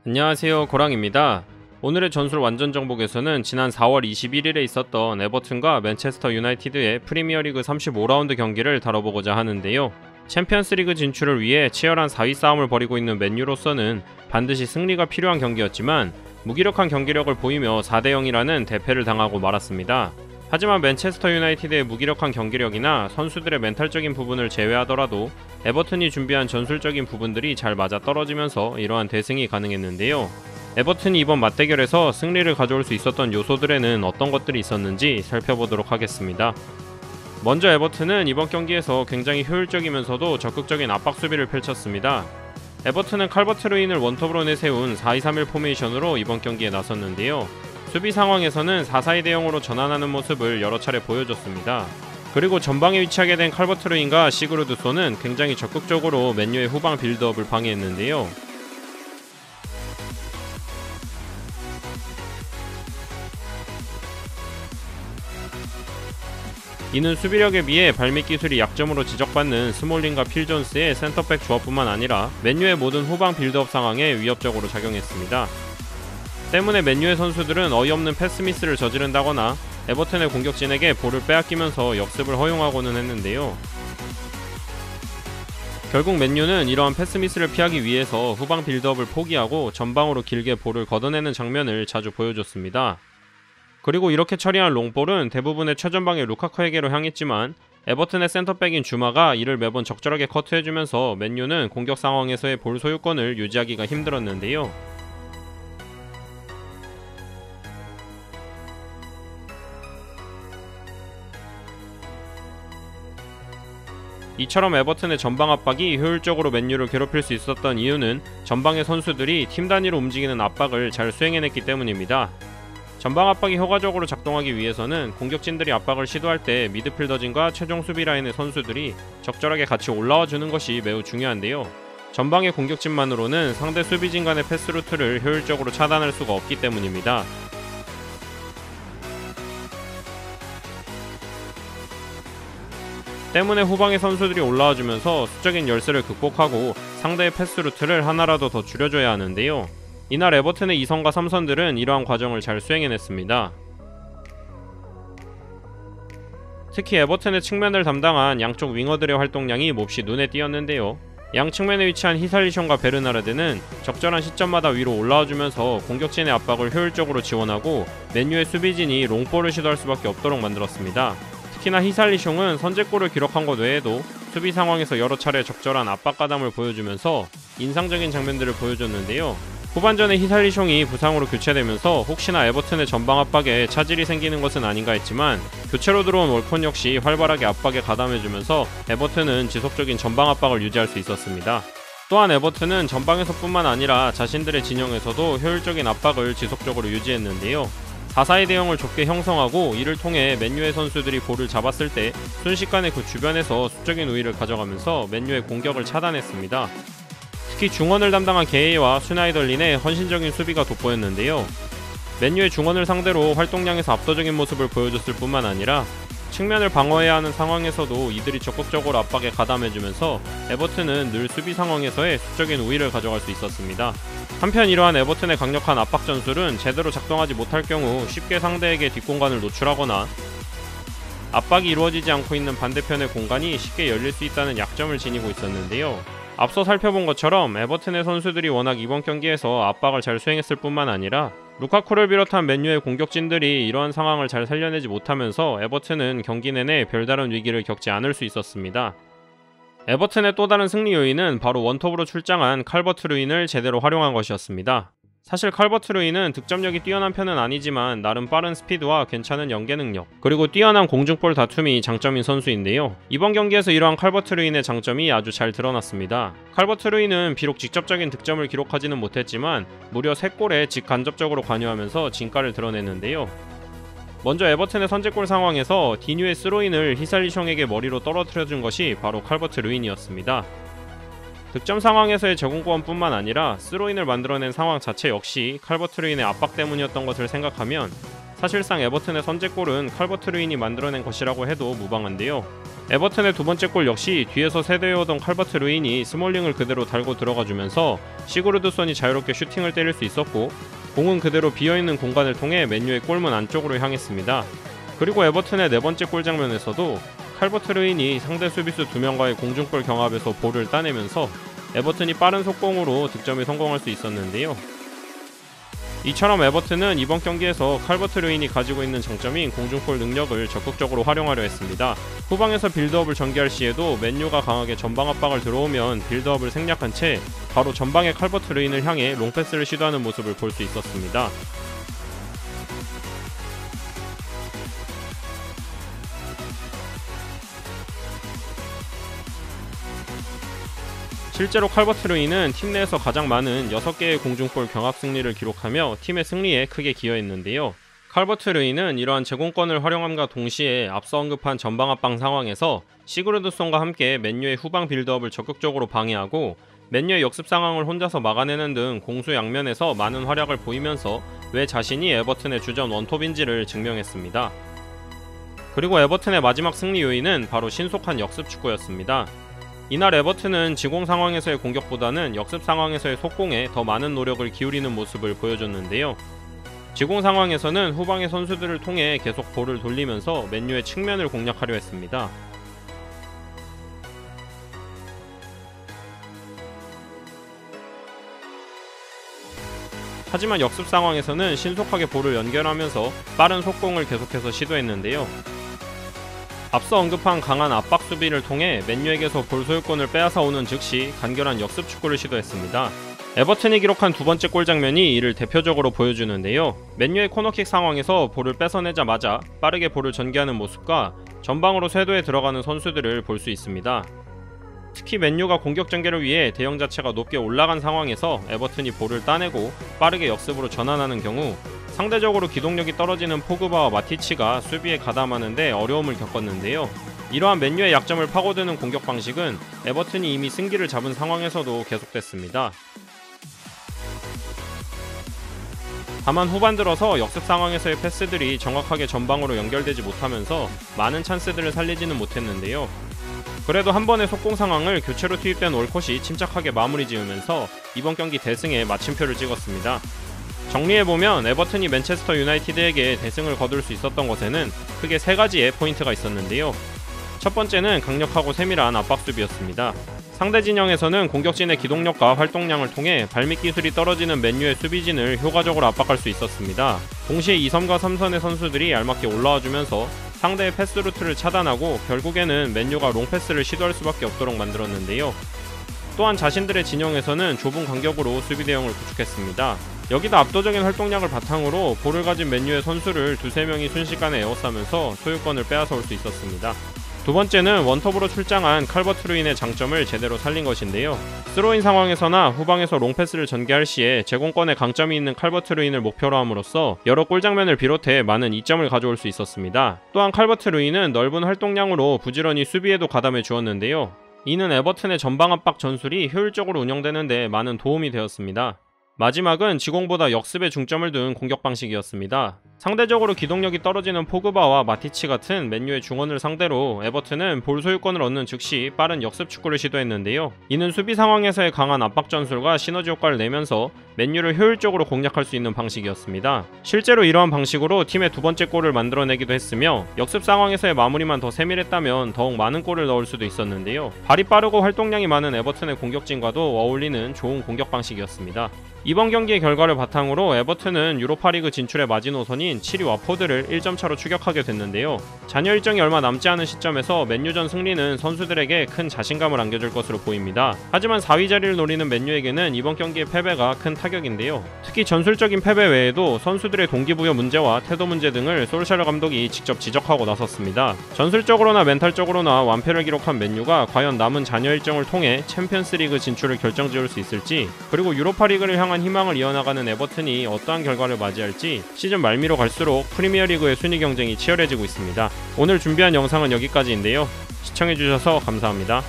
안녕하세요, 고랑입니다. 오늘의 전술 완전 정복에서는 지난 4월 21일에 있었던 에버튼과 맨체스터 유나이티드의 프리미어리그 35라운드 경기를 다뤄보고자 하는데요. 챔피언스리그 진출을 위해 치열한 4위 싸움을 벌이고 있는 맨유로서는 반드시 승리가 필요한 경기였지만 무기력한 경기력을 보이며 4대0이라는 대패를 당하고 말았습니다. 하지만 맨체스터 유나이티드의 무기력한 경기력이나 선수들의 멘탈적인 부분을 제외하더라도 에버튼이 준비한 전술적인 부분들이 잘 맞아떨어지면서 이러한 대승이 가능했는데요. 에버튼이 이번 맞대결에서 승리를 가져올 수 있었던 요소들에는 어떤 것들이 있었는지 살펴보도록 하겠습니다. 먼저 에버튼은 이번 경기에서 굉장히 효율적이면서도 적극적인 압박 수비를 펼쳤습니다. 에버튼은 칼버트 루인을 원톱으로 내세운 4-2-3-1 포메이션으로 이번 경기에 나섰는데요. 수비 상황에서는 4-4-2대0으로 전환하는 모습을 여러 차례 보여줬습니다. 그리고 전방에 위치하게 된 칼버트 루인과 시그루드소는 굉장히 적극적으로 맨유의 후방 빌드업을 방해했는데요. 이는 수비력에 비해 발밑 기술이 약점으로 지적받는 스몰링과 필 존스의 센터백 조합뿐만 아니라 맨유의 모든 후방 빌드업 상황에 위협적으로 작용했습니다. 때문에 맨유의 선수들은 어이없는 패스 미스를 저지른다거나 에버튼의 공격진에게 볼을 빼앗기면서 역습을 허용하고는 했는데요. 결국 맨유는 이러한 패스 미스를 피하기 위해서 후방 빌드업을 포기하고 전방으로 길게 볼을 걷어내는 장면을 자주 보여줬습니다. 그리고 이렇게 처리한 롱볼은 대부분의 최전방의 루카쿠에게로 향했지만 에버튼의 센터백인 주마가 이를 매번 적절하게 커트해주면서 맨유는 공격 상황에서의 볼 소유권을 유지하기가 힘들었는데요. 이처럼 에버튼의 전방 압박이 효율적으로 맨유를 괴롭힐 수 있었던 이유는 전방의 선수들이 팀 단위로 움직이는 압박을 잘 수행해냈기 때문입니다. 전방 압박이 효과적으로 작동하기 위해서는 공격진들이 압박을 시도할 때 미드필더진과 최종 수비 라인의 선수들이 적절하게 같이 올라와 주는 것이 매우 중요한데요. 전방의 공격진만으로는 상대 수비진 간의 패스 루트를 효율적으로 차단할 수가 없기 때문입니다. 때문에 후방의 선수들이 올라와주면서 수적인 열세를 극복하고 상대의 패스 루트를 하나라도 더 줄여줘야 하는데요. 이날 에버튼의 2선과 3선들은 이러한 과정을 잘 수행해냈습니다. 특히 에버튼의 측면을 담당한 양쪽 윙어들의 활동량이 몹시 눈에 띄었는데요. 양 측면에 위치한 히살리숑과 베르나르드는 적절한 시점마다 위로 올라와주면서 공격진의 압박을 효율적으로 지원하고 맨유의 수비진이 롱볼을 시도할 수밖에 없도록 만들었습니다. 특히나 히살리숑은 선제골을 기록한 것 외에도 수비 상황에서 여러 차례 적절한 압박 가담을 보여주면서 인상적인 장면들을 보여줬는데요. 후반전에 히살리숑이 부상으로 교체되면서 혹시나 에버튼의 전방 압박에 차질이 생기는 것은 아닌가 했지만 교체로 들어온 월콘 역시 활발하게 압박에 가담해주면서 에버튼은 지속적인 전방 압박을 유지할 수 있었습니다. 또한 에버튼은 전방에서뿐만 아니라 자신들의 진영에서도 효율적인 압박을 지속적으로 유지했는데요. 4-4-2 대형을 좁게 형성하고 이를 통해 맨유의 선수들이 볼을 잡았을 때 순식간에 그 주변에서 수적인 우위를 가져가면서 맨유의 공격을 차단했습니다. 특히 중원을 담당한 게이와 슈나이덜린의 헌신적인 수비가 돋보였는데요. 맨유의 중원을 상대로 활동량에서 압도적인 모습을 보여줬을 뿐만 아니라 측면을 방어해야 하는 상황에서도 이들이 적극적으로 압박에 가담해주면서 에버튼은 늘 수비 상황에서의 수적인 우위를 가져갈 수 있었습니다. 한편 이러한 에버튼의 강력한 압박 전술은 제대로 작동하지 못할 경우 쉽게 상대에게 뒷공간을 노출하거나 압박이 이루어지지 않고 있는 반대편의 공간이 쉽게 열릴 수 있다는 약점을 지니고 있었는데요. 앞서 살펴본 것처럼 에버튼의 선수들이 워낙 이번 경기에서 압박을 잘 수행했을 뿐만 아니라 루카쿠를 비롯한 맨유의 공격진들이 이러한 상황을 잘 살려내지 못하면서 에버튼은 경기 내내 별다른 위기를 겪지 않을 수 있었습니다. 에버튼의 또 다른 승리 요인은 바로 원톱으로 출장한 칼버트 루인을 제대로 활용한 것이었습니다. 사실 칼버트 루인은 득점력이 뛰어난 편은 아니지만 나름 빠른 스피드와 괜찮은 연계 능력, 그리고 뛰어난 공중볼 다툼이 장점인 선수인데요. 이번 경기에서 이러한 칼버트 루인의 장점이 아주 잘 드러났습니다. 칼버트 루인은 비록 직접적인 득점을 기록하지는 못했지만 무려 3골에 직간접적으로 관여하면서 진가를 드러냈는데요. 먼저 에버튼의 선제골 상황에서 디뉴의 스로인을 히살리숑에게 머리로 떨어뜨려준 것이 바로 칼버트 루인이었습니다. 득점 상황에서의 제공권뿐만 아니라 스로인을 만들어낸 상황 자체 역시 칼버트 루인의 압박 때문이었던 것을 생각하면 사실상 에버튼의 선제골은 칼버트 루인이 만들어낸 것이라고 해도 무방한데요. 에버튼의 두 번째 골 역시 뒤에서 세대해오던 칼버트 루인이 스몰링을 그대로 달고 들어가주면서 시그루드손이 자유롭게 슈팅을 때릴 수 있었고, 공은 그대로 비어있는 공간을 통해 맨유의 골문 안쪽으로 향했습니다. 그리고 에버튼의 네 번째 골 장면에서도 칼버트 루인이 상대 수비수 2명과의 공중볼 경합에서 볼을 따내면서 에버튼이 빠른 속공으로 득점에 성공할 수 있었는데요. 이처럼 에버튼은 이번 경기에서 칼버트 루인이 가지고 있는 장점인 공중볼 능력을 적극적으로 활용하려 했습니다. 후방에서 빌드업을 전개할 시에도 맨유가 강하게 전방 압박을 들어오면 빌드업을 생략한 채 바로 전방의 칼버트 루인을 향해 롱패스를 시도하는 모습을 볼 수 있었습니다. 실제로 칼버트 루인은 팀 내에서 가장 많은 6개의 공중볼 경합 승리를 기록하며 팀의 승리에 크게 기여했는데요. 칼버트 루인은 이러한 제공권을 활용함과 동시에 앞서 언급한 전방 압박 상황에서 시그루드손과 함께 맨유의 후방 빌드업을 적극적으로 방해하고 맨유의 역습 상황을 혼자서 막아내는 등 공수 양면에서 많은 활약을 보이면서 왜 자신이 에버튼의 주전 원톱인지를 증명했습니다. 그리고 에버튼의 마지막 승리 요인은 바로 신속한 역습 축구였습니다. 이날 에버튼은 지공 상황에서의 공격보다는 역습 상황에서의 속공에 더 많은 노력을 기울이는 모습을 보여줬는데요. 지공 상황에서는 후방의 선수들을 통해 계속 볼을 돌리면서 맨유의 측면을 공략하려 했습니다. 하지만 역습 상황에서는 신속하게 볼을 연결하면서 빠른 속공을 계속해서 시도했는데요. 앞서 언급한 강한 압박 수비를 통해 맨유에게서 볼 소유권을 빼앗아오는 즉시 간결한 역습 축구를 시도했습니다. 에버튼이 기록한 두 번째 골 장면이 이를 대표적으로 보여주는데요. 맨유의 코너킥 상황에서 볼을 뺏어내자마자 빠르게 볼을 전개하는 모습과 전방으로 쇄도해 들어가는 선수들을 볼 수 있습니다. 특히 맨유가 공격 전개를 위해 대형 자체가 높게 올라간 상황에서 에버튼이 볼을 따내고 빠르게 역습으로 전환하는 경우 상대적으로 기동력이 떨어지는 포그바와 마티치가 수비에 가담하는데 어려움을 겪었는데요. 이러한 맨유의 약점을 파고드는 공격 방식은 에버튼이 이미 승기를 잡은 상황에서도 계속됐습니다. 다만 후반 들어서 역습 상황에서의 패스들이 정확하게 전방으로 연결되지 못하면서 많은 찬스들을 살리지는 못했는데요. 그래도 한 번의 속공 상황을 교체로 투입된 올콧이 침착하게 마무리 지으면서 이번 경기 대승에 마침표를 찍었습니다. 정리해보면 에버튼이 맨체스터 유나이티드에게 대승을 거둘 수 있었던 것에는 크게 3가지의 포인트가 있었는데요. 첫 번째는 강력하고 세밀한 압박 수비였습니다. 상대 진영에서는 공격진의 기동력과 활동량을 통해 발밑 기술이 떨어지는 맨유의 수비진을 효과적으로 압박할 수 있었습니다. 동시에 2선과 3선의 선수들이 알맞게 올라와주면서 상대의 패스 루트를 차단하고 결국에는 맨유가 롱패스를 시도할 수밖에 없도록 만들었는데요. 또한 자신들의 진영에서는 좁은 간격으로 수비 대형을 구축했습니다. 여기다 압도적인 활동량을 바탕으로 볼을 가진 맨유의 선수를 2-3명이 순식간에 에워싸면서 소유권을 빼앗아올 수 있었습니다. 두 번째는 원톱으로 출장한 칼버트 루인의 장점을 제대로 살린 것인데요. 스로인 상황에서나 후방에서 롱패스를 전개할 시에 제공권에 강점이 있는 칼버트 루인을 목표로 함으로써 여러 골장면을 비롯해 많은 이점을 가져올 수 있었습니다. 또한 칼버트 루인은 넓은 활동량으로 부지런히 수비에도 가담해 주었는데요. 이는 에버튼의 전방 압박 전술이 효율적으로 운영되는 데 많은 도움이 되었습니다. 마지막은 지공보다 역습에 중점을 둔 공격 방식이었습니다. 상대적으로 기동력이 떨어지는 포그바와 마티치 같은 맨유의 중원을 상대로 에버튼은 볼 소유권을 얻는 즉시 빠른 역습 축구를 시도했는데요. 이는 수비 상황에서의 강한 압박 전술과 시너지 효과를 내면서 맨유를 효율적으로 공략할 수 있는 방식이었습니다. 실제로 이러한 방식으로 팀의 두 번째 골을 만들어내기도 했으며 역습 상황에서의 마무리만 더 세밀했다면 더욱 많은 골을 넣을 수도 있었는데요. 발이 빠르고 활동량이 많은 에버튼의 공격진과도 어울리는 좋은 공격 방식이었습니다. 이번 경기의 결과를 바탕으로 에버튼은 유로파리그 진출의 마지노선인 7위 와포드를 1점 차로 추격하게 됐는데요. 잔여 일정이 얼마 남지 않은 시점에서 맨유전 승리는 선수들에게 큰 자신감을 안겨줄 것으로 보입니다. 하지만 4위 자리를 노리는 맨유에게는 이번 경기의 패배가 큰 타격인데요. 특히 전술적인 패배 외에도 선수들의 동기부여 문제와 태도 문제 등을 솔샤르 감독이 직접 지적하고 나섰습니다. 전술적으로나 멘탈적으로나 완패를 기록한 맨유가 과연 남은 잔여 일정을 통해 챔피언스리그 진출을 결정지을 수 있을지, 그리고 유로파리그를 향한 희망을 이어나가는 에버튼이 어떠한 결과를 맞이할지 시즌 말미로 갈수록 프리미어리그의 순위 경쟁이 치열해지고 있습니다. 오늘 준비한 영상은 여기까지인데요. 시청해주셔서 감사합니다.